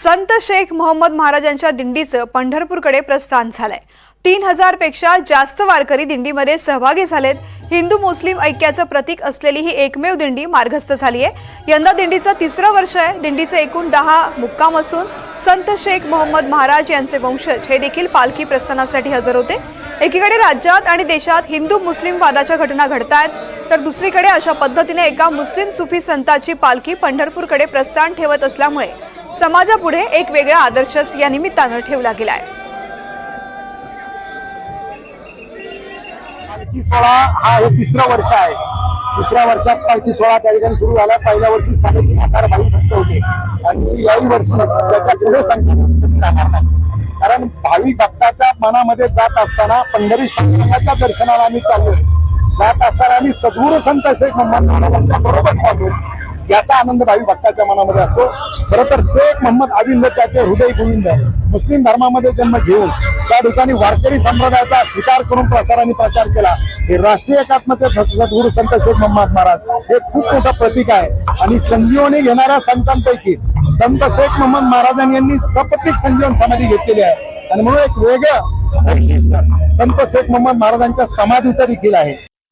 संत शेख मोहम्मद महाराजांच्या दिंडीचं पंढरपूरकडे प्रस्थान झालंय। 3000 पेक्षा जास्त वारकरी दिंडीमध्ये सहभागी झालेत। हिंदू मुस्लिम ऐक्याचं प्रतीक असलेली ही एकमेव दिंडी मार्गस्थ झाली आहे। यंदा दिंडीचं तिसरं वर्ष आहे। दिंडीचे एकूण 10 मुक्काम असून संत शेख मोहम्मद महाराज यांचे वंशज हे देखील पालखी प्रस्थानासाठी हजर होते। एकीकडे राज्यात आणि देशात हिंदू मुस्लिम वादाच्या घटना घडतायत, तर दुसरीकडे अशा पद्धतीने एका मुस्लिम सुफी संताची पालखी पंढरपूरकडे प्रस्थान ठेवत असल्यामुळे समाजापुढे एक वेगळा आदर्श या निमित्तानं ठेवला गेलाय। पालखी सोहळा हा हे तिसरं वर्ष आहे। तिसऱ्या वर्षात पालखी सोहळा त्या ठिकाणी सुरू झाला। पहिल्या वर्षी 3.5 भाविक भक्त होते आणि याही वर्षी त्याच्या पुढे संख्या राहणार नाही, कारण भाविक भक्ताच्या मनामध्ये जात असताना पंढरी पांडुरंगाच्या दर्शनाला आम्ही चाललो। जात असताना आम्ही सद्गुरू संत शेख मोहम्मद महाराजांच्या बरोबर पाहतो, याचा आनंद भाविक भक्ताच्या मनामध्ये असतो। खरं तर शेख मोहम्मद अविंद त्याचे हृदय गोविंद मुस्लिम धर्मामध्ये जन्म घेऊन त्या ठिकाणी वारकरी संप्रदायाचा स्वीकार करून प्रसाराने प्रचार केला। हे राष्ट्रीय एकात्मतेचे सद्गुरू संत शेख मोहम्मद महाराज हे खूप मोठं प्रतीक आहे। आणि संजीवनी घेणाऱ्या संतांपैकी संत शेख मोहम्मद महाराजांनी सपत्नीक संजीवन समाधी घेतलेली आहे आणि म्हणून एक वेगळं वैशिष्ट्य संत शेख मोहम्मद महाराजांच्या समाधीचं देखील आहे।